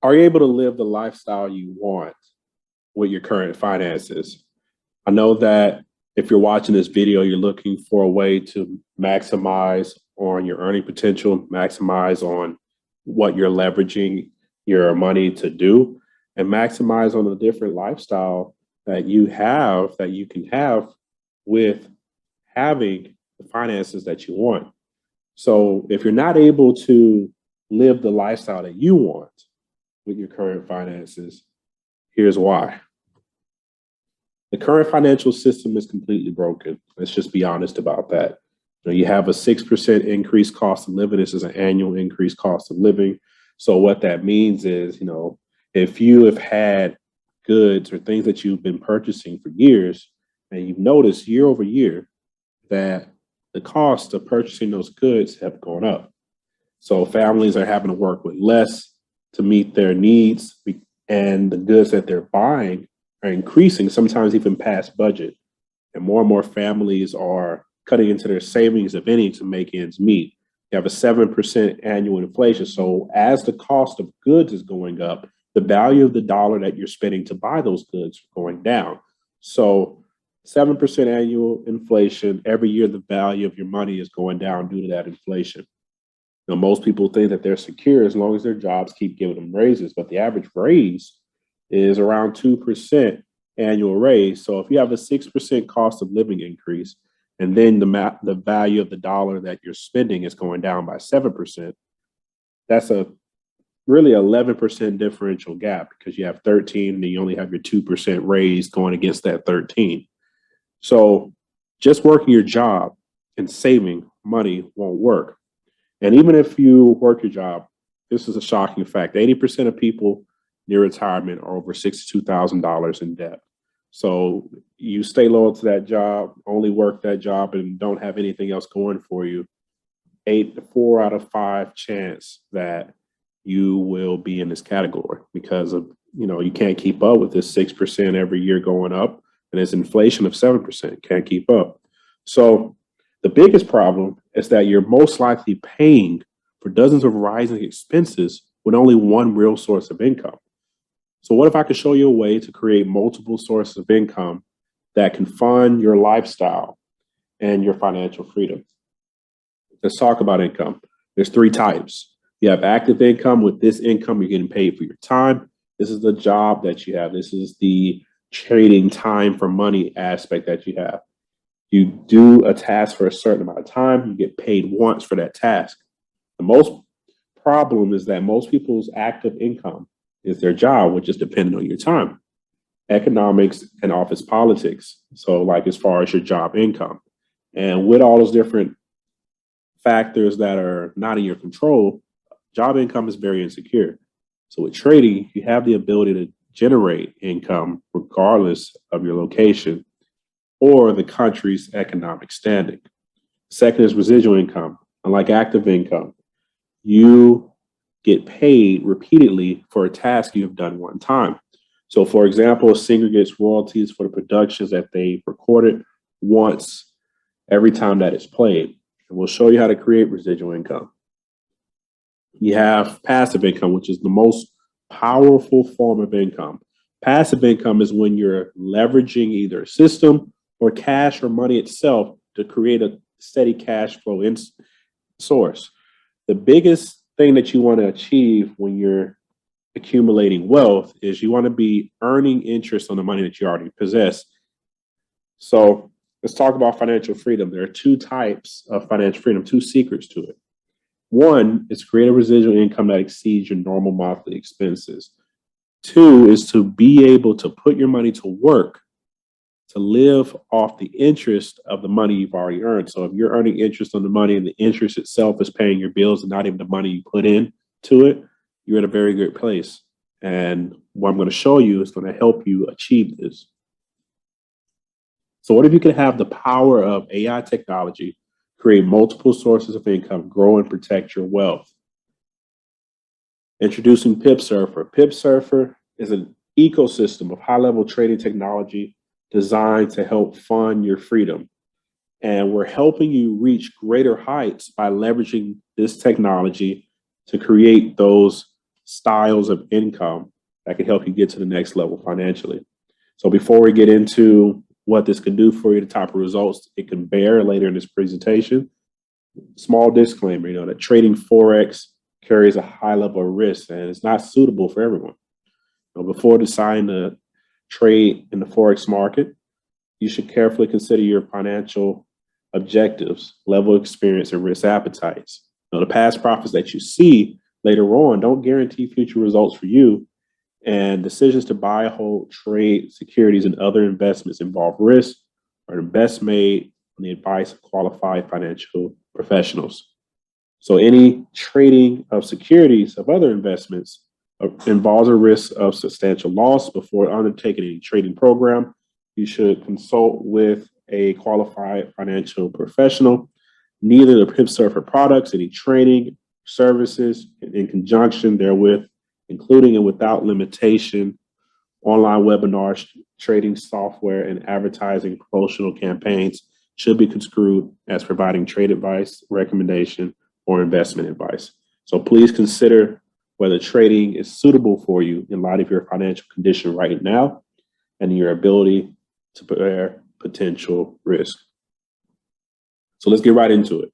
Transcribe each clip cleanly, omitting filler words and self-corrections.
Are you able to live the lifestyle you want with your current finances? I know that if you're watching this video, you're looking for a way to maximize on your earning potential, maximize on what you're leveraging your money to do, and maximize on the different lifestyle that you can have with having the finances that you want. So if you're not able to live the lifestyle that you want with your current finances, here's why. The current financial system is completely broken. Let's just be honest about that. You have a 6% increased cost of living. This is an annual increased cost of living. So what that means is, if you have had goods or things that you've been purchasing for years, and you've noticed year over year that the cost of purchasing those goods have gone up. So families are having to work with less to meet their needs, and the goods that they're buying are increasing, sometimes even past budget. And more families are cutting into their savings, if any, to make ends meet. You have a 7% annual inflation. So as the cost of goods is going up, the value of the dollar that you're spending to buy those goods is going down. So 7% annual inflation, every year the value of your money is going down due to that inflation. Most people think that they're secure as long as their jobs keep giving them raises, but the average raise is around 2% annual raise. So if you have a 6% cost of living increase, and then the value of the dollar that you're spending is going down by 7%, that's a really 11% differential gap, because you have 13 and you only have your 2% raise going against that 13. So just working your job and saving money won't work. And even if you work your job, this is a shocking fact. 80% of people near retirement are over $62,000 in debt. So you stay loyal to that job, only work that job, and don't have anything else going for you. 4 out of 5 chance that you will be in this category, because of, you can't keep up with this 6% every year going up, and it's inflation of 7%, can't keep up. So the biggest problem is that you're most likely paying for dozens of rising expenses with only one real source of income. So what if I could show you a way to create multiple sources of income that can fund your lifestyle and your financial freedom? Let's talk about income. There's 3 types. You have active income. With this income, you're getting paid for your time. This is the job that you have. This is the trading time for money aspect that you have. You do a task for a certain amount of time. You get paid once for that task. The most problem is that most people's active income is their job, which is dependent on your time. Economics and office politics. So like as far as your job income. And with all those different factors that are not in your control, job income is very insecure. So with trading, you have the ability to generate income regardless of your location or the country's economic standing. Second is residual income. Unlike active income, you get paid repeatedly for a task you have done one time. So for example, a singer gets royalties for the productions that they recorded once every time that it's played. And we'll show you how to create residual income. You have passive income, which is the most powerful form of income. Passive income is when you're leveraging either a system or cash or money itself to create a steady cash flow source. The biggest thing that you want to achieve when you're accumulating wealth is you want to be earning interest on the money that you already possess. So let's talk about financial freedom. There are 2 types of financial freedom, 2 secrets to it. One is create a residual income that exceeds your normal monthly expenses. 2 is to be able to put your money to work to live off the interest of the money you've already earned. So if you're earning interest on the money and the interest itself is paying your bills and not even the money you put in to it, you're in a very good place. And what I'm going to show you is going to help you achieve this. So what if you could have the power of AI technology, create multiple sources of income, grow and protect your wealth? Introducing Pipsurfer. Pipsurfer is an ecosystem of high-level trading technology designed to help fund your freedom. And we're helping you reach greater heights by leveraging this technology to create those styles of income that can help you get to the next level financially. So before we get into what this can do for you, the type of results it can bear later in this presentation, small disclaimer, that trading Forex carries a high level of risk and it's not suitable for everyone. Before deciding to trade in the Forex market, you should carefully consider your financial objectives, level of experience, and risk appetites. The past profits that you see later on don't guarantee future results for you, and decisions to buy, hold, trade securities and other investments involve risk or are best made on the advice of qualified financial professionals. So any trading of securities of other investments involves a risk of substantial loss. Before undertaking a trading program, you should consult with a qualified financial professional. Neither the Pipsurfer products, any training, services in conjunction therewith, including and without limitation, online webinars, trading software, and advertising promotional campaigns should be construed as providing trade advice, recommendation, or investment advice. So please consider whether trading is suitable for you in light of your financial condition right now and your ability to bear potential risk. So let's get right into it.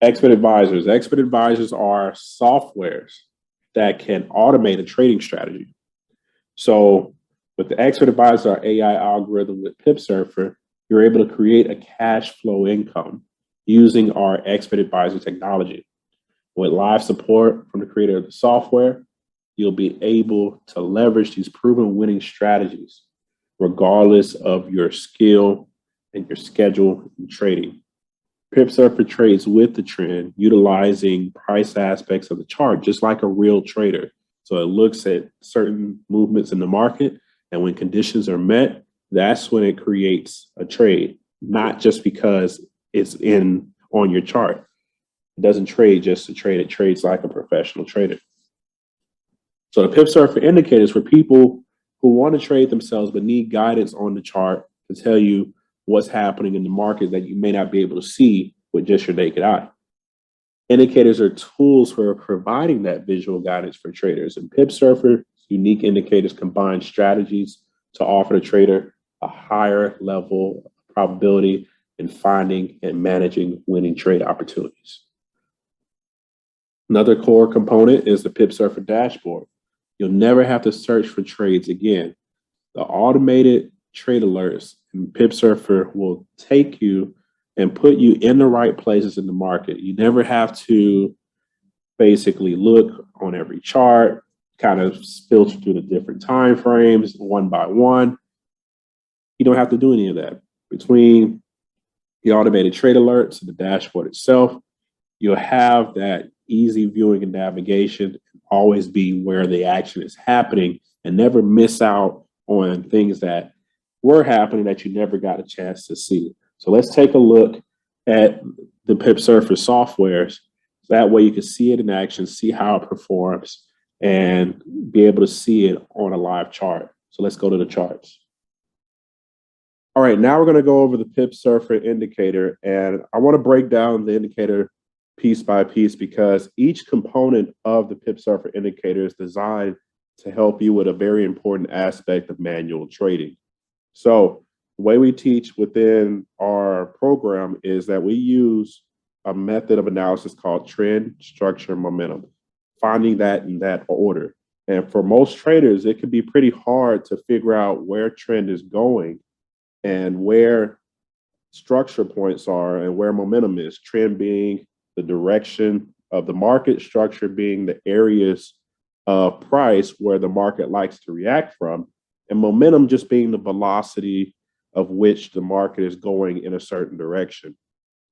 Expert advisors. Expert advisors are softwares that can automate a trading strategy. So with the expert advisor, our AI algorithm with Pipsurfer, you're able to create a cash flow income using our expert advisor technology. With live support from the creator of the software, you'll be able to leverage these proven winning strategies regardless of your skill and your schedule in trading. Pipsurfer trades with the trend, utilizing price aspects of the chart, just like a real trader. So it looks at certain movements in the market, and when conditions are met, that's when it creates a trade, not just because it's on your chart. It doesn't trade just to trade, it trades like a professional trader. So the Pipsurfer indicator is for people who want to trade themselves but need guidance on the chart to tell you what's happening in the market that you may not be able to see with just your naked eye. Indicators are tools for providing that visual guidance for traders. And Pipsurfer unique indicators combine strategies to offer the trader a higher level of probability in finding and managing winning trade opportunities. Another core component is the Pipsurfer dashboard. You'll never have to search for trades again. The automated trade alerts in Pipsurfer will take you and put you in the right places in the market. You never have to basically look on every chart, kind of filter through the different time frames one by one. You don't have to do any of that. Between the automated trade alerts and the dashboard itself, you'll have that easy viewing and navigation, always be where the action is happening and never miss out on things that were happening that you never got a chance to see. So let's take a look at the Pipsurfer softwares. That way you can see it in action, see how it performs, and be able to see it on a live chart. So let's go to the charts. All right, now we're going to go over the Pipsurfer indicator, and I want to break down the indicator piece by piece because each component of the Pipsurfer indicator is designed to help you with a very important aspect of manual trading. So the way we teach within our program is that we use a method of analysis called trend, structure, momentum, finding that in that order. And for most traders, it can be pretty hard to figure out where trend is going and where structure points are and where momentum is, trend being the direction of the market, structure being the areas of price where the market likes to react from, and momentum just being the velocity of which the market is going in a certain direction.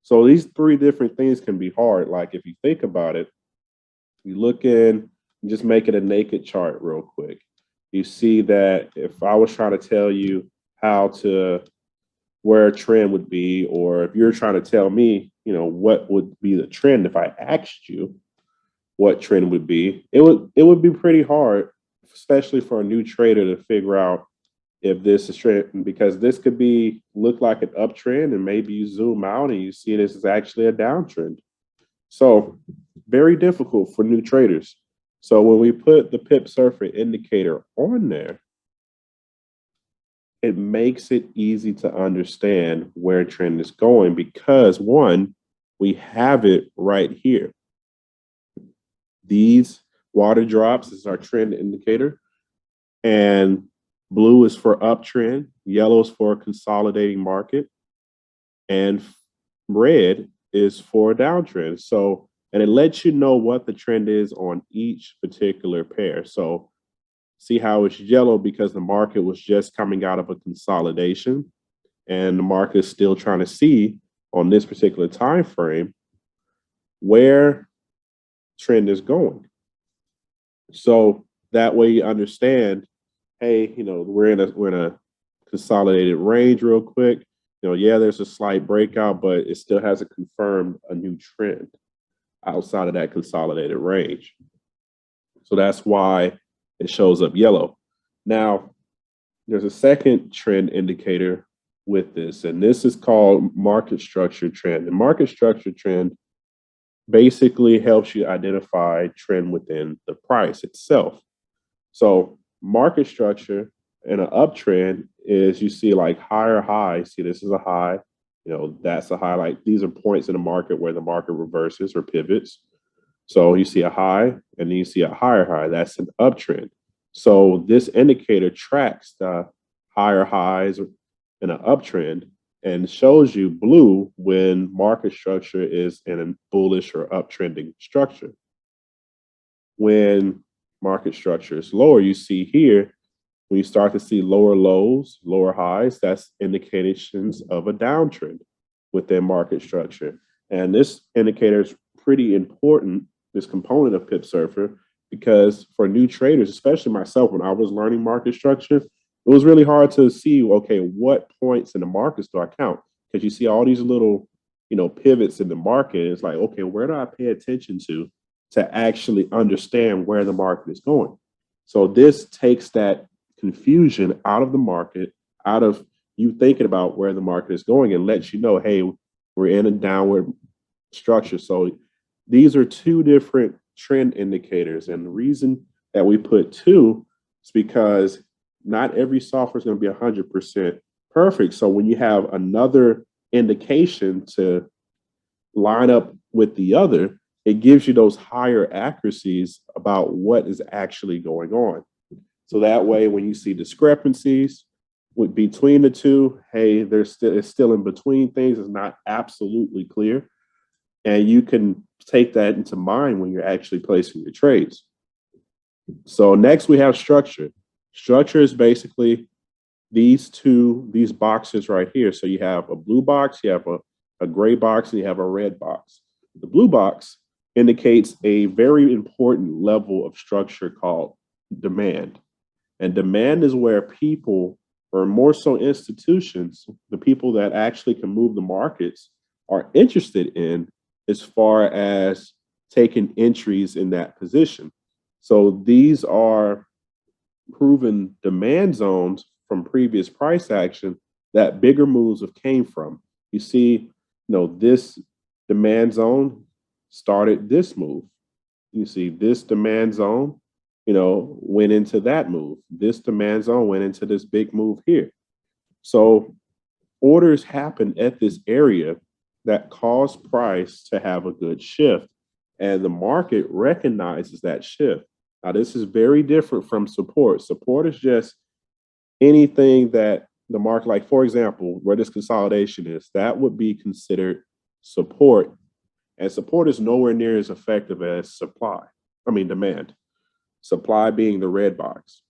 So these three different things can be hard. Like if you think about it, you look in, just make it a naked chart real quick. You see that if I was trying to tell you where a trend would be, or if you're trying to tell me, what would be the trend if I asked you what trend would be, it would be pretty hard, especially for a new trader to figure out if this is trend, because this could look like an uptrend and maybe you zoom out and you see this is actually a downtrend. So very difficult for new traders. So when we put the Pipsurfer indicator on there, it makes it easy to understand where trend is going because one, we have it right here. These water drops is our trend indicator, and blue is for uptrend, yellow is for a consolidating market, and red is for a downtrend. So, and it lets you know what the trend is on each particular pair. So see how it's yellow because the market was just coming out of a consolidation and the market is still trying to see on this particular time frame where trend is going. So that way you understand, hey, we're in a consolidated range real quick. Yeah, there's a slight breakout, but it still hasn't confirmed a new trend outside of that consolidated range. So that's why it shows up yellow. Now, there's a second trend indicator with this, and this is called market structure trend. And market structure trend basically helps you identify trend within the price itself. So market structure in an uptrend is you see like higher highs. See, this is a high, that's a high. Like these are points in the market where the market reverses or pivots. So you see a high and then you see a higher high. That's an uptrend. So this indicator tracks the higher highs in an uptrend and shows you blue when market structure is in a bullish or uptrending structure. When market structure is lower, you see here, when you start to see lower lows, lower highs, that's indications of a downtrend within market structure. And this indicator is pretty important, this component of Pipsurfer, because for new traders, especially myself, when I was learning market structure, it was really hard to see, okay, what points in the markets do I count? Because you see all these little, pivots in the market. It's like, okay, where do I pay attention to actually understand where the market is going? So this takes that confusion out of the market, out of you thinking about where the market is going, and lets you know, hey, we're in a downward structure. So these are two different trend indicators. And the reason that we put two is because not every software is going to be 100% perfect. So when you have another indication to line up with the other, it gives you those higher accuracies about what is actually going on. So that way, when you see discrepancies between the two, hey, it's still in between things. It's not absolutely clear. And you can take that into mind when you're actually placing your trades. So next we have structure. Structure is basically these boxes right here. So you have a blue box, you have a gray box, and you have a red box. The blue box indicates a very important level of structure called demand. And demand is where people, or more so institutions, the people that actually can move the markets, are interested in as far as taking entries in that position. So these are proven demand zones from previous price action that bigger moves have came from. You see, this demand zone started this move. You see this demand zone, went into that move. This demand zone went into this big move here. So orders happen at this area that cause price to have a good shift, and the market recognizes that shift. Now, this is very different from support. Support is just anything that the market, like for example, where this consolidation is, that would be considered support. And support is nowhere near as effective as demand. Supply being the red box.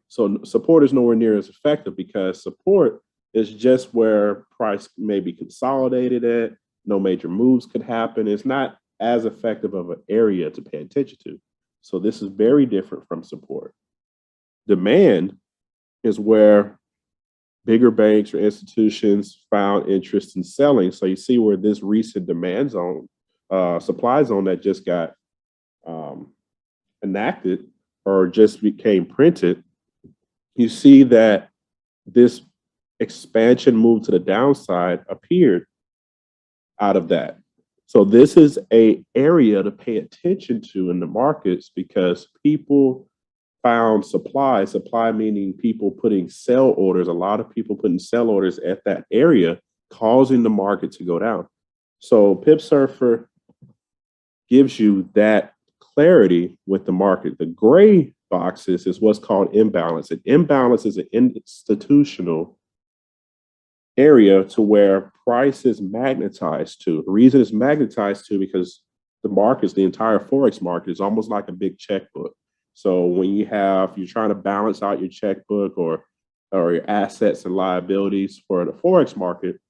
So support is nowhere near as effective because support is just where price may be consolidated at, no major moves could happen. It's not as effective of an area to pay attention to. So this is very different from support. Demand is where bigger banks or institutions found interest in selling. So you see where this recent demand zone, supply zone that just got enacted or just became printed, you see that this expansion move to the downside appeared out of that. So this is a area to pay attention to in the markets because people found supply meaning people putting sell orders, a lot of people putting sell orders at that area, causing the market to go down. So Pipsurfer gives you that clarity with the market. The gray boxes is what's called imbalance. An imbalance is an institutional area to where price is magnetized to. The reason it's magnetized to because the markets, the entire Forex market is almost like a big checkbook. So when you're trying to balance out your checkbook or your assets and liabilities for the Forex market,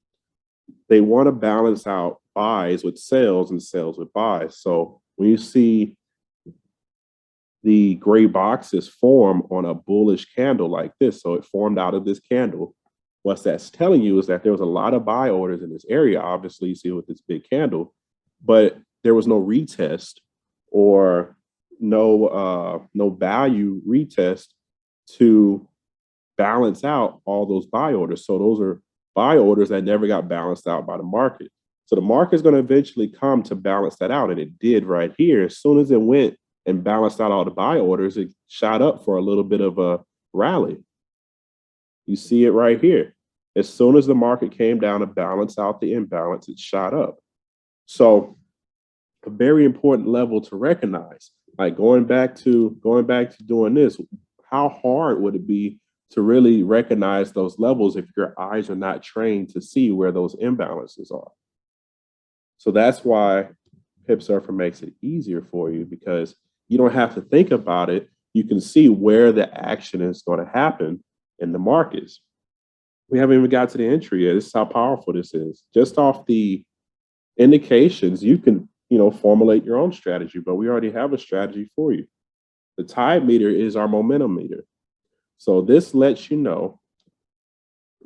they want to balance out buys with sales and sales with buys. So when you see the gray boxes form on a bullish candle like this, so it formed out of this candle, what that's telling you is that there was a lot of buy orders in this area. Obviously, you see with this big candle, but there was no retest or no value retest to balance out all those buy orders. So those are buy orders that never got balanced out by the market. So the market is going to eventually come to balance that out, and it did right here. As soon as it went and balanced out all the buy orders, it shot up for a little bit of a rally. You see it right here. As soon as the market came down to balance out the imbalance, it shot up. So a very important level to recognize, like going back to doing this, how hard would it be to really recognize those levels if your eyes are not trained to see where those imbalances are? So that's why Pipsurfer makes it easier for you, because you don't have to think about it. You can see where the action is going to happen in the markets. We haven't even got to the entry yet. This is how powerful this is. Just off the indications, you can, formulate your own strategy, but we already have a strategy for you. The tide meter is our momentum meter. So this lets you know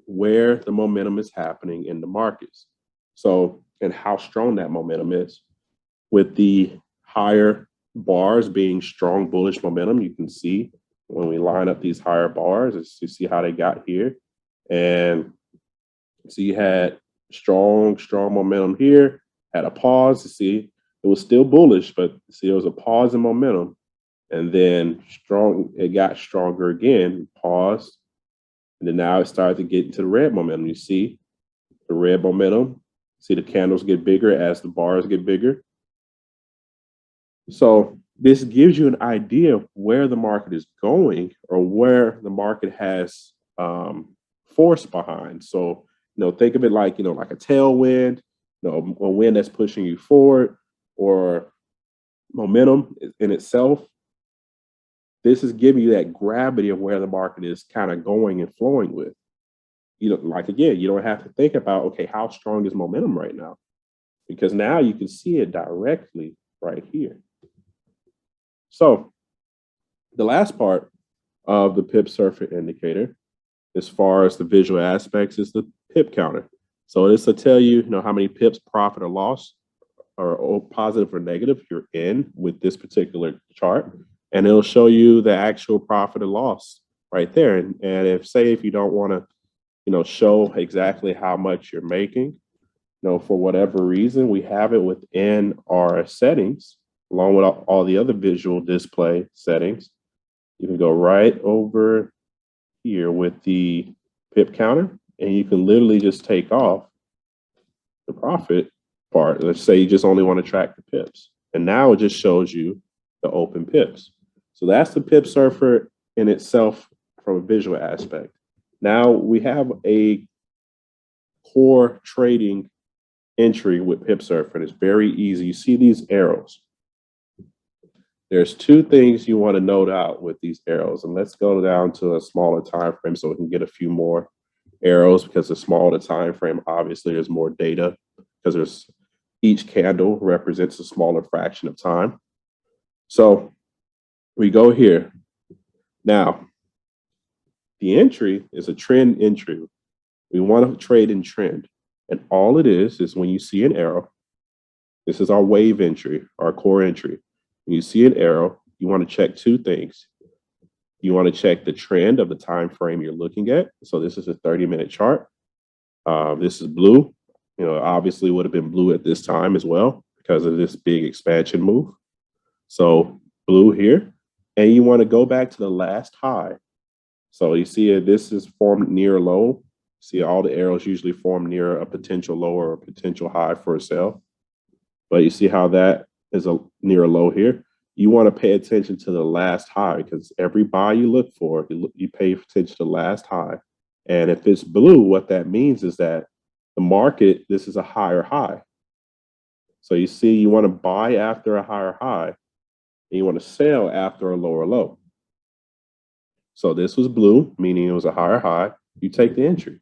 where the momentum is happening in the markets. So, and how strong that momentum is. With the higher bars being strong bullish momentum, you can see when we line up these higher bars, you see how they got here. And so you had strong momentum here, had a pause. You see, it was still bullish, but see, there was a pause in momentum. And then it got stronger again, paused. And then now it started to get into the red momentum. You see the red momentum. See the candles get bigger as the bars get bigger. So this gives you an idea of where the market is going or where the market has force behind. So, think of it like, like a tailwind, a wind that's pushing you forward, or momentum in itself. This is giving you that gravity of where the market is kind of going and flowing with. Again, you don't have to think about, okay, how strong is momentum right now? Because now you can see it directly right here. So the last part of the Pipsurfer indicator, as far as the visual aspects, is the pip counter. So this will tell you, how many pips profit or loss, or positive or negative you're in with this particular chart. And it'll show you the actual profit or loss right there. And if you don't want to, show exactly how much you're making, for whatever reason, we have it within our settings, along with all the other visual display settings. You can go right over here with the pip counter, and you can literally just take off the profit part. Let's say you just only want to track the pips. And now it just shows you the open pips. So that's the Pipsurfer in itself from a visual aspect. Now we have a core trading entry with Pipsurfer, and it's very easy. You see these arrows. There's two things you want to note out with these arrows, and let's go down to a smaller time frame so we can get a few more arrows, because the smaller the time frame, obviously there's more data, because each candle represents a smaller fraction of time. So we go here. Now, the entry is a trend entry. We want to trade in trend, and all it is when you see an arrow, this is our wave entry, our core entry. When you see an arrow, you want to check two things. You want to check the trend of the time frame you're looking at. So this is a 30-minute chart. This is blue. Obviously would have been blue at this time as well. because of this big expansion move. So blue here, and you want to go back to the last high. So you see this is formed near low. See all the arrows usually form near a potential low or a potential high for a sell. But you see how that is near a low here. You want to pay attention to the last high, because every buy you look for, you pay attention to the last high. And if it's blue, what that means is that the market, this is a higher high. So you see, you want to buy after a higher high, and you want to sell after a lower low. So this was blue, meaning it was a higher high. You take the entry.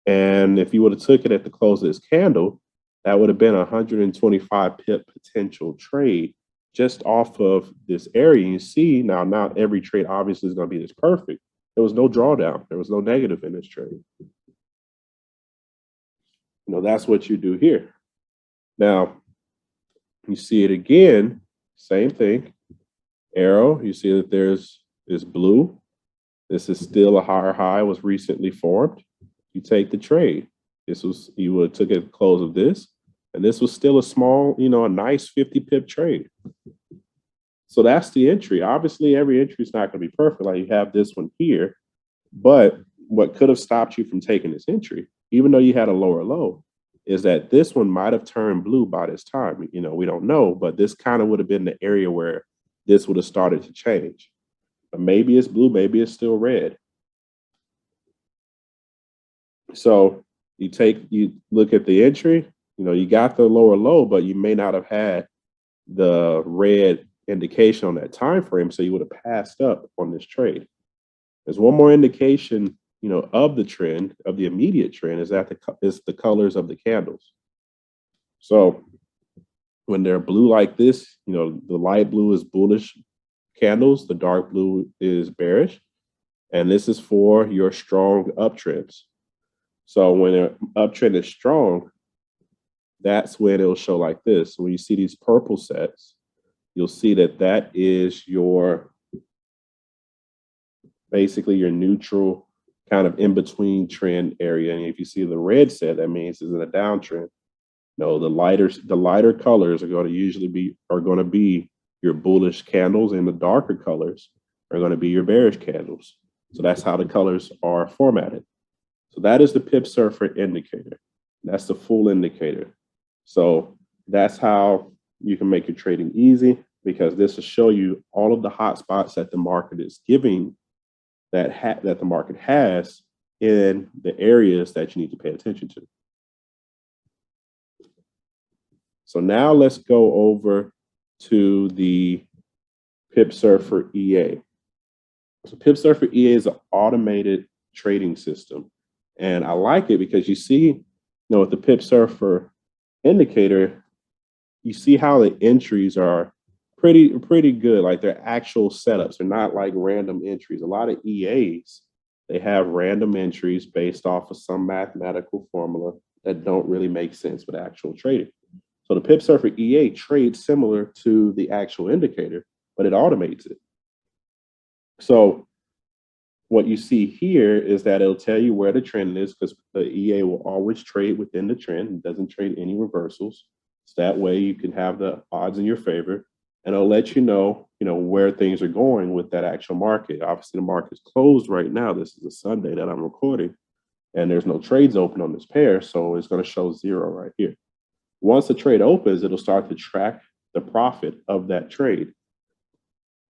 And if you would have took it at the close of this candle, that would have been a 125 pip potential trade just off of this area. You see, now not every trade obviously is going to be this perfect. There was no drawdown. There was no negative in this trade. That's what you do here. Now, you see it again, same thing. Arrow, you see that there's this blue. This is still a higher high, was recently formed. You take the trade. You would have took it at the close of this, and this was still a small, a nice 50 pip trade. So that's the entry. Obviously, every entry is not going to be perfect. Like you have this one here, but what could have stopped you from taking this entry, even though you had a lower low, is that this one might have turned blue by this time. We don't know, but this kind of would have been the area where this would have started to change. But maybe it's blue, maybe it's still red. So you look at the entry, you got the lower low, but you may not have had the red indication on that time frame, so you would have passed up on this trade. There's one more indication, of the trend, of the immediate trend, is that it's the colors of the candles. So when they're blue like this, the light blue is bullish candles, the dark blue is bearish, and this is for your strong uptrends. So when an uptrend is strong, that's when it'll show like this. So when you see these purple sets, you'll see that is basically your neutral kind of in-between trend area. And if you see the red set, that means it's in a downtrend. No, the lighter colors are going to be your bullish candles, and the darker colors are going to be your bearish candles. So that's how the colors are formatted. So that is the Pipsurfer indicator. That's the full indicator. So that's how you can make your trading easy, because this will show you all of the hot spots that the market is giving, that the market has in the areas that you need to pay attention to. So now let's go over to the Pipsurfer EA. So Pipsurfer EA is an automated trading system. And I like it because you see, with the Pipsurfer indicator, you see how the entries are pretty good. Like they're actual setups. They're not like random entries. A lot of EAs, they have random entries based off of some mathematical formula that don't really make sense with actual trading. So the Pipsurfer EA trades similar to the actual indicator, but it automates it. So what you see here is that it'll tell you where the trend is, because the EA will always trade within the trend. It doesn't trade any reversals. So that way you can have the odds in your favor, and it'll let you know, where things are going with that actual market. Obviously, the market's closed right now. This is a Sunday that I'm recording, and there's no trades open on this pair, so it's going to show 0 right here. Once the trade opens, it'll start to track the profit of that trade,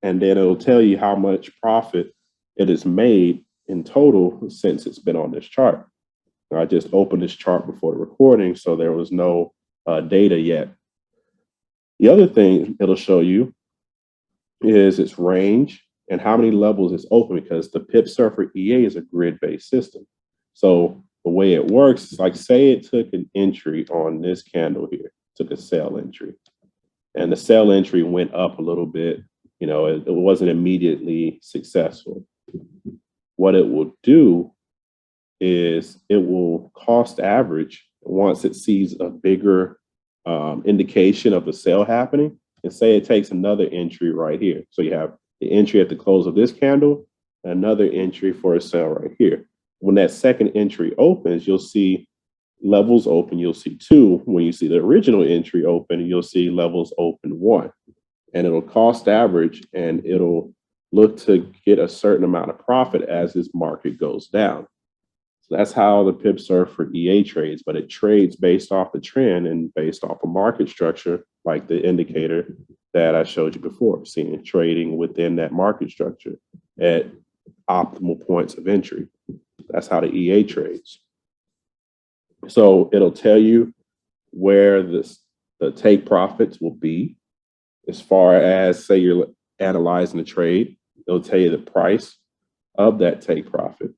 and then it'll tell you how much profit it is made in total since it's been on this chart. Now, I just opened this chart before the recording, so there was no data yet. The other thing it'll show you is its range and how many levels it's open, because the Pipsurfer EA is a grid-based system. So the way it works is, like, say it took an entry on this candle here, took a sell entry, and the sell entry went up a little bit. It wasn't immediately successful. What it will do is it will cost average once it sees a bigger indication of a sale happening, and say it takes another entry right here. So you have the entry at the close of this candle, another entry for a sale right here. When that second entry opens, you'll see levels open, you'll see 2. When you see the original entry open, you'll see levels open 1. And it'll cost average, and it'll look to get a certain amount of profit as this market goes down. So that's how the Pipsurfer EA trades, but it trades based off the trend and based off a market structure, like the indicator that I showed you before, seeing trading within that market structure at optimal points of entry. That's how the EA trades. So it'll tell you where the take profits will be. As far as, say, you're analyzing the trade, it'll tell you the price of that take profit.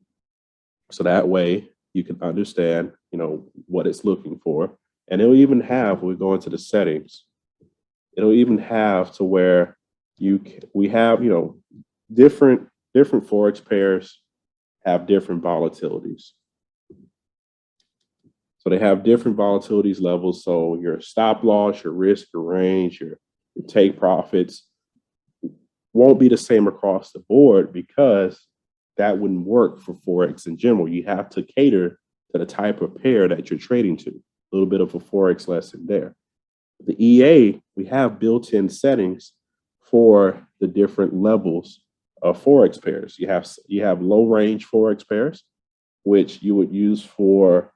So that way you can understand, what it's looking for. And it'll even have, we go into the settings, it'll even have to where we have, different Forex pairs have different volatilities. So they have different volatilities levels. So your stop loss, your risk, your range, your take profits won't be the same across the board, because that wouldn't work for Forex in general. You have to cater to the type of pair that you're trading to. A little bit of a Forex lesson there. The EA, we have built-in settings for the different levels of Forex pairs. You have low range Forex pairs, which you would use for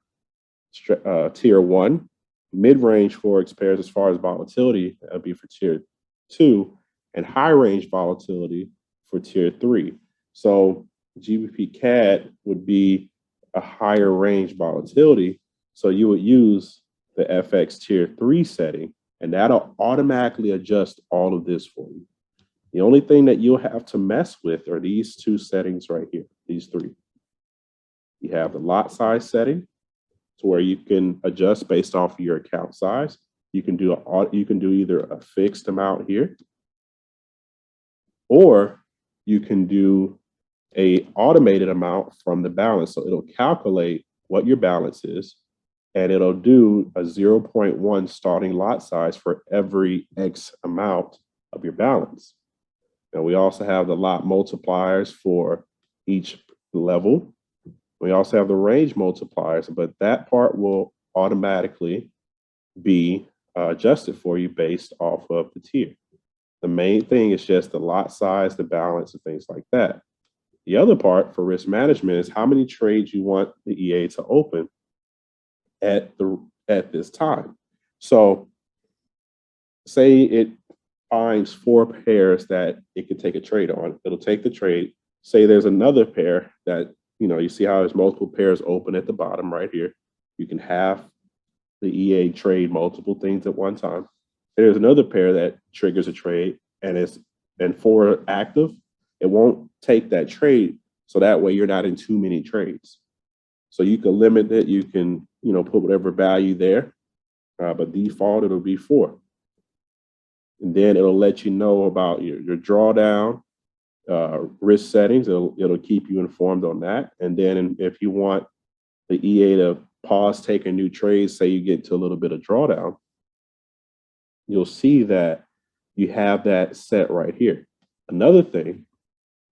tier 1. Mid-range Forex pairs, as far as volatility, that would be for tier 2, and high range volatility for tier 3. So GBP CAD would be a higher range volatility. So you would use the FX tier 3 setting, and that'll automatically adjust all of this for you. The only thing that you'll have to mess with are these 2 settings right here, these 3. You have the lot size setting, to where you can adjust based off of your account size. You can do either a fixed amount here, or you can do a automated amount from the balance. So it'll calculate what your balance is, and it'll do a 0.1 starting lot size for every X amount of your balance. And we also have the lot multipliers for each level. We also have the range multipliers, but that part will automatically be adjusted for you based off of the tier. The main thing is just the lot size, the balance, and things like that. The other part for risk management is how many trades you want the EA to open at this time. So say it finds 4 pairs that it can take a trade on. It'll take the trade. Say there's another pair that, you see how there's multiple pairs open at the bottom right here. You can have the EA trade multiple things at one time. There's another pair that triggers a trade, and for active, it won't take that trade. So that way you're not in too many trades. So you can limit it. You can, put whatever value there, but default it'll be 4. And then it'll let you know about your drawdown, risk settings. It'll keep you informed on that. And then if you want the EA to pause, take a new trade, say you get to a little bit of drawdown, you'll see that you have that set right here. Another thing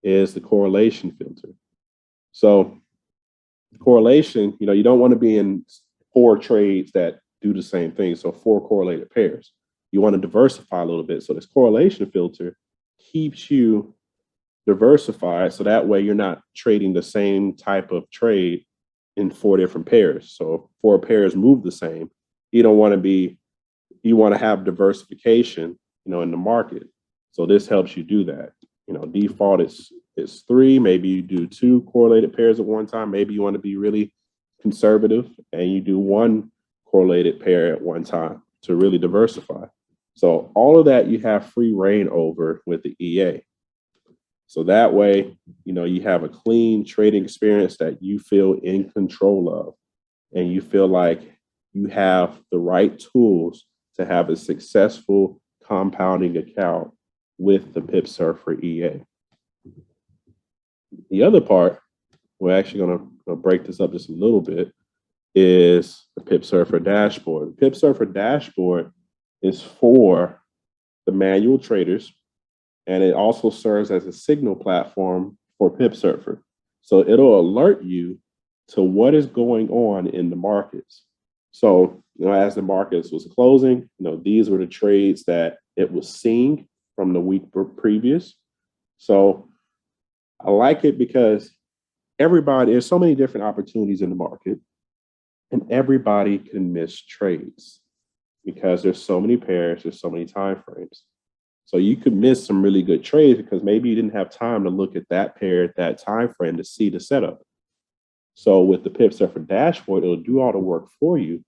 is the correlation filter. So correlation, you don't want to be in 4 trades that do the same thing. So 4 correlated pairs. You want to diversify a little bit. So this correlation filter keeps you diversified, so that way you're not trading the same type of trade in 4 different pairs. So if 4 pairs move the same, you want to have diversification, in the market. So this helps you do that. Default is 3. Maybe you do 2 correlated pairs at one time. Maybe you want to be really conservative and you do 1 correlated pair at one time to really diversify. So all of that you have free reign over with the EA. So that way, you have a clean trading experience that you feel in control of, and you feel like you have the right tools to have a successful compounding account with the Pipsurfer EA. The other part, we're actually going to break this up just a little bit, is the Pipsurfer dashboard. The Pipsurfer dashboard is for the manual traders, and it also serves as a signal platform for Pipsurfer. So it'll alert you to what is going on in the markets. So, as the markets was closing, these were the trades that it was seeing from the week previous. So I like it because there's so many different opportunities in the market, and everybody can miss trades because there's so many pairs, there's so many time frames. So you could miss some really good trades because maybe you didn't have time to look at that pair at that time frame to see the setup. So with the Pipsurfer dashboard, it'll do all the work for you,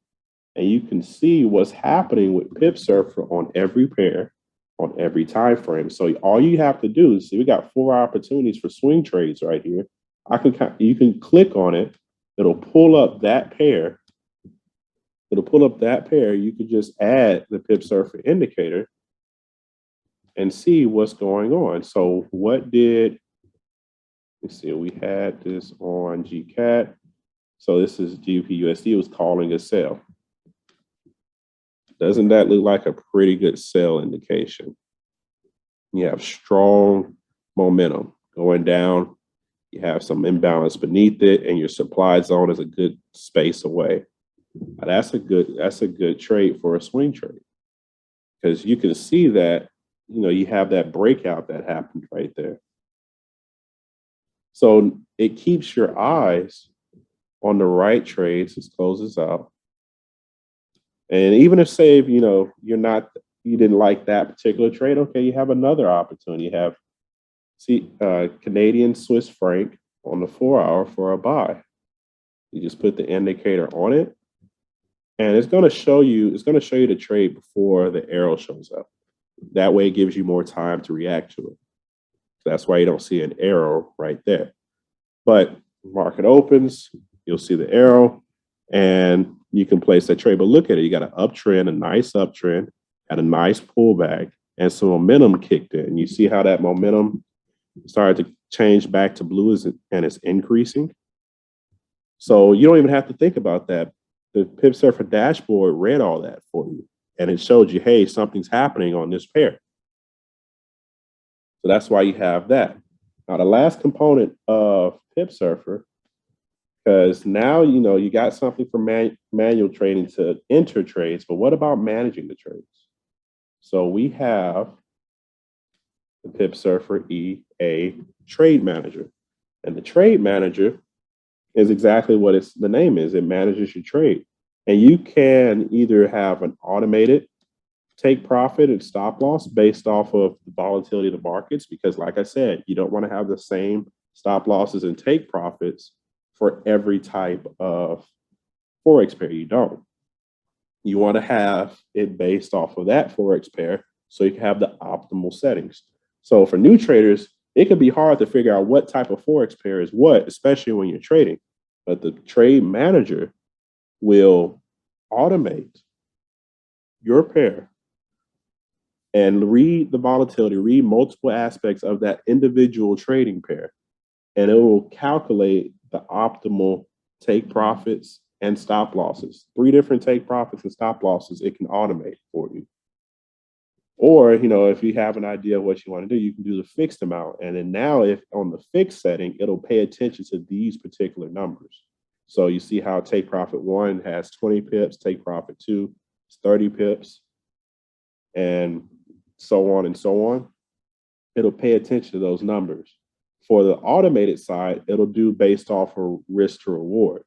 and you can see what's happening with Pipsurfer on every pair, on every time frame. So all you have to do is see, we got 4 opportunities for swing trades right here. You can click on it. It'll pull up that pair. You can just add the Pipsurfer indicator and see what's going on. So let's see, we had this on GCAT. So this is GBP/USD was calling a sell. Doesn't that look like a pretty good sell indication? You have strong momentum going down. You have some imbalance beneath it, and your supply zone is a good space away. Now, that's a good trade for a swing trade, because you can see that you have that breakout that happened right there. So it keeps your eyes on the right trades. Let's close this out. And even if, say, you didn't like that particular trade, okay, you have another opportunity. You have Canadian Swiss franc on the 4-hour for a buy. You just put the indicator on it, and it's going to show you the trade before the arrow shows up. That way it gives you more time to react to it. So that's why you don't see an arrow right there. But market opens, you'll see the arrow, and you can place that trade. But look at it, you got an uptrend, a nice uptrend, had a nice pullback, and some momentum kicked in. You see how that momentum started to change back to blue and it's increasing. So you don't even have to think about that. The Pipsurfer dashboard read all that for you, and it showed you, hey, something's happening on this pair. So that's why you have that. Now, the last component of Pipsurfer, because now you got something for manual trading to enter trades, but what about managing the trades? So we have the Pipsurfer EA Trade Manager, and the Trade Manager is exactly what the name is. It manages your trade, and you can either have an automated take profit and stop loss based off of the volatility of the markets, because like I said, you don't want to have the same stop losses and take profits for every type of Forex pair. You don't. You want to have it based off of that Forex pair so you can have the optimal settings. So for new traders, it can be hard to figure out what type of Forex pair is what, especially when you're trading. But the Trade Manager will automate your pair and read the volatility, read multiple aspects of that individual trading pair, and it will calculate the optimal take profits and stop losses. 3 different take profits and stop losses it can automate for you. Or, if you have an idea of what you want to do, you can do the fixed amount. And then now, if on the fixed setting, it'll pay attention to these particular numbers. So you see how take profit 1 has 20 pips, take profit 2 is 30 pips, and so on and so on. It'll pay attention to those numbers. For the automated side, it'll do based off of risk to reward.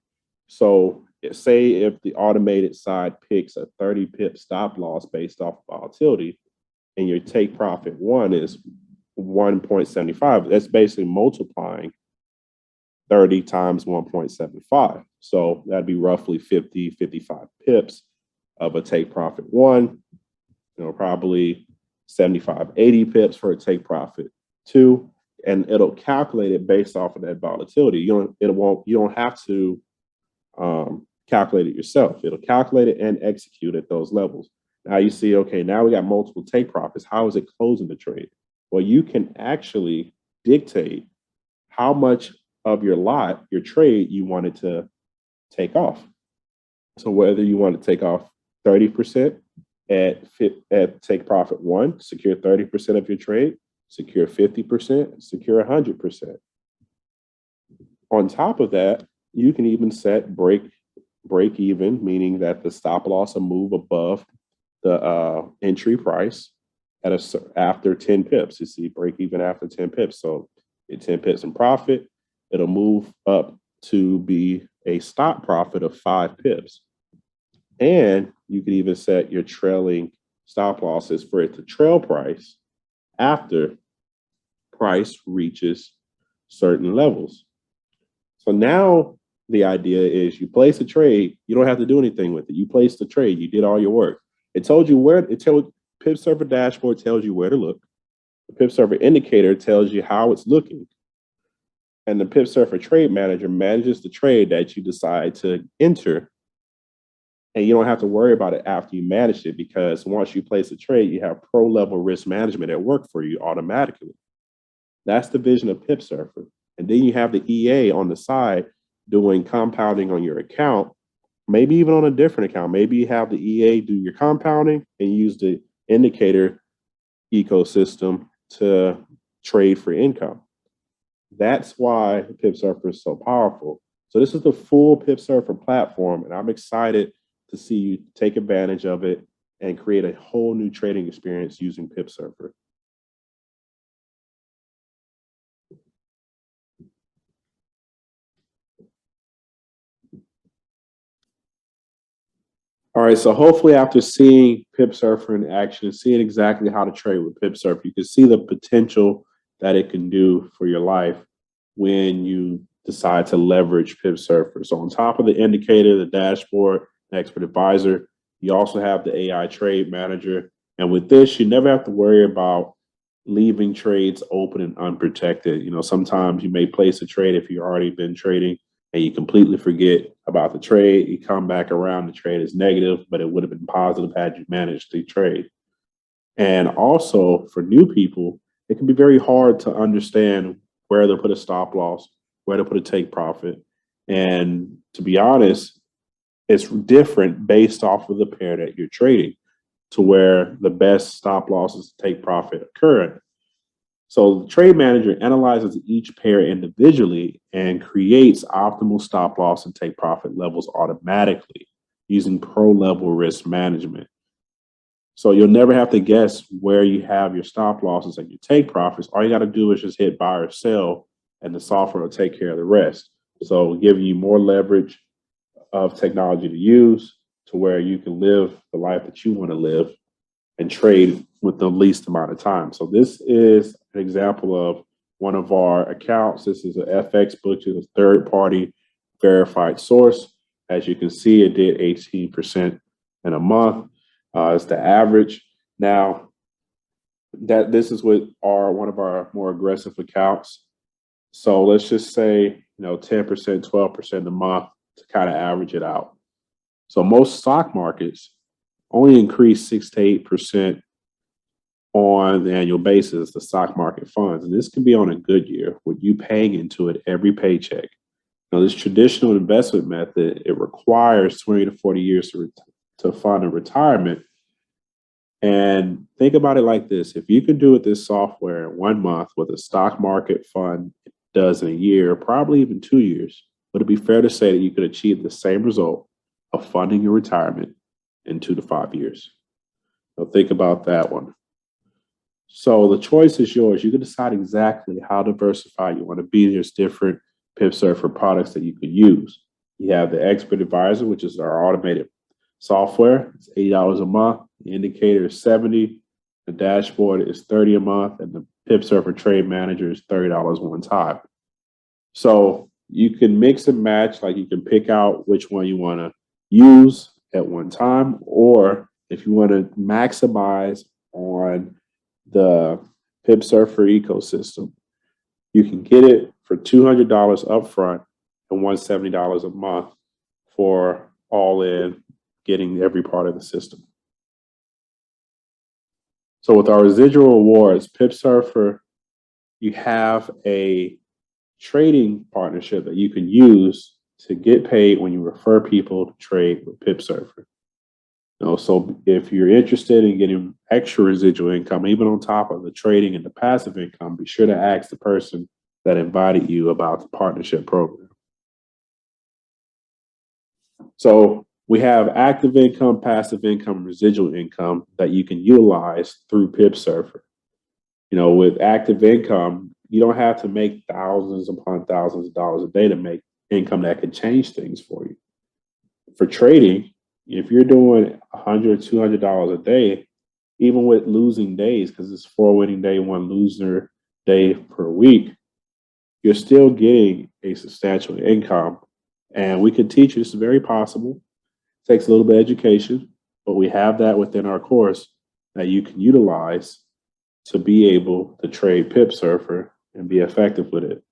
So say if the automated side picks a 30 pip stop loss based off volatility, and your take profit 1 is 1.75, that's basically multiplying 30 times 1.75. So that'd be roughly 50, 55 pips of a take profit 1, probably 75, 80 pips for a take profit 2, and it'll calculate it based off of that volatility. You don't have to calculate it yourself. It'll calculate it and execute at those levels. Now you see, okay, now we got multiple take profits. How is it closing the trade? Well, you can actually dictate how much of your trade you wanted to take off. So whether you want to take off 30% at take profit 1, secure 30% of your trade, secure 50%, secure 100%. On top of that, you can even set break break even, meaning that the stop loss will move above the entry price after 10 pips. You see break even after 10 pips. So at 10 pips in profit, it'll move up to be a stop profit of 5 pips. And you can even set your trailing stop losses for it to trail price after price reaches certain levels. So now the idea is you place a trade, you don't have to do anything with it. You placed the trade, you did all your work. It told you where, Pipsurfer dashboard tells you where to look. The Pipsurfer indicator tells you how it's looking. And the Pipsurfer trade manager manages the trade that you decide to enter. And you don't have to worry about it after you manage it, because once you place a trade, you have pro level risk management at work for you automatically. That's the vision of Pipsurfer. And then you have the EA on the side doing compounding on your account, maybe even on a different account. Maybe you have the EA do your compounding and use the indicator ecosystem to trade for income. That's why Pipsurfer is so powerful. So this is the full Pipsurfer platform, and I'm excited to see you take advantage of it and create a whole new trading experience using Pipsurfer. All right, so hopefully after seeing Pipsurfer in action, seeing exactly how to trade with Pipsurfer, you can see the potential that it can do for your life when you decide to leverage Pipsurfer. So on top of the indicator, the dashboard, the expert advisor, you also have the AI trade manager. And with this, you never have to worry about leaving trades open and unprotected. You know, sometimes you may place a trade if you've already been trading and you completely forget about the trade. You come back around, the trade is negative, but it would have been positive had you managed the trade. And also for new people, it can be very hard to understand where to put a stop loss, where to put a take profit. And to be honest, it's different based off of the pair that you're trading to where the best stop losses to take profit occur. So the trade manager analyzes each pair individually and creates optimal stop loss and take profit levels automatically using pro level risk management. So you'll never have to guess where you have your stop losses and your take profits. All you got to do is just hit buy or sell, and the software will take care of the rest. So giving you more leverage of technology to use to where you can live the life that you want to live and trade with the least amount of time. So this is an example of one of our accounts. This is an FX book, which is a third-party verified source. As you can see, it did 18% in a month. It's the average. Now, that this is with one of our more aggressive accounts. So let's just say 10%, 12% a month to kind of average it out. So most stock markets only increase 6 to 8% on the annual basis, the stock market funds. And this can be on a good year with you paying into it every paycheck. Now, this traditional investment method, it requires 20 to 40 years to fund a retirement. And think about it like this. If you could do it this software in 1 month, what a stock market fund does in a year, probably even 2 years, would it be fair to say that you could achieve the same result of funding your retirement in 2 to 5 years? So think about that one. So the choice is yours. You can decide exactly how diversified you want to be. There's different Pipsurfer products that you could use. You have the expert advisor, which is our automated software. It's $80 a month. The indicator is $70. The dashboard is $30 a month, and the Pipsurfer trade manager is $30 one time. So you can mix and match, like you can pick out which one you want to use at one time, or if you want to maximize on the Pipsurfer ecosystem, you can get it for $200 upfront and $170 a month for all in, getting every part of the system. So with our residual rewards, Pipsurfer, you have a trading partnership that you can use to get paid when you refer people to trade with Pipsurfer. So if you're interested in getting extra residual income, even on top of the trading and the passive income, be sure to ask the person that invited you about the partnership program. So we have active income, passive income, residual income that you can utilize through Pipsurfer. With active income, you don't have to make thousands upon thousands of dollars a day to make income that could change things for you. For trading, if you're doing $100, $200 a day, even with losing days, because it's 4 winning day, 1 loser day per week, you're still getting a substantial income. And we can teach you, it's very possible. It takes a little bit of education, but we have that within our course that you can utilize to be able to trade Pipsurfer and be effective with it.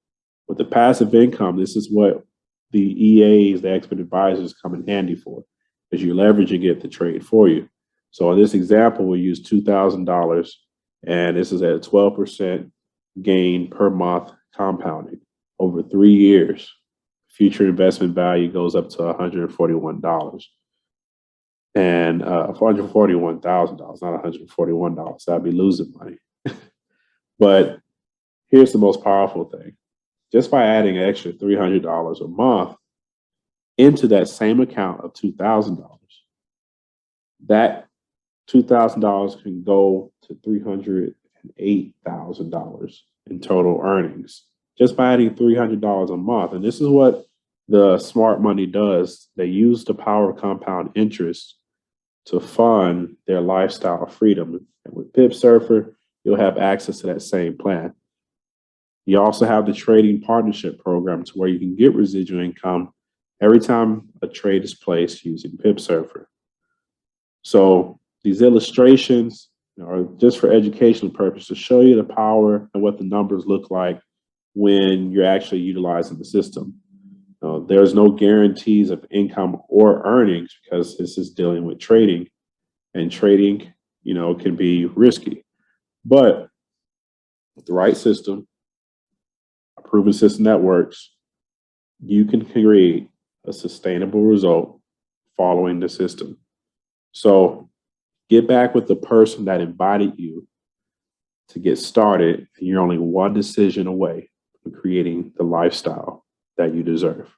With the passive income, this is what the EAs, the expert advisors, come in handy for, because you're leveraging it to trade for you. So in this example, we use $2,000, and this is at a 12% gain per month compounding over 3 years. Future investment value goes up to $141. And $141,000, not $141. I'd be losing money. But here's the most powerful thing. Just by adding an extra $300 a month into that same account of $2,000, that $2,000 can go to $308,000 in total earnings just by adding $300 a month. And this is what the smart money does. They use the power of compound interest to fund their lifestyle freedom. And with Pipsurfer, you'll have access to that same plan. You also have the trading partnership program, to where you can get residual income every time a trade is placed using Pipsurfer. So these illustrations are just for educational purposes, to show you the power and what the numbers look like when you're actually utilizing the system. There's no guarantees of income or earnings, because this is dealing with trading, and trading, can be risky. But with the right system, a proven system that works, you can create a sustainable result following the system. So get back with the person that invited you to get started. You're only one decision away from creating the lifestyle that you deserve.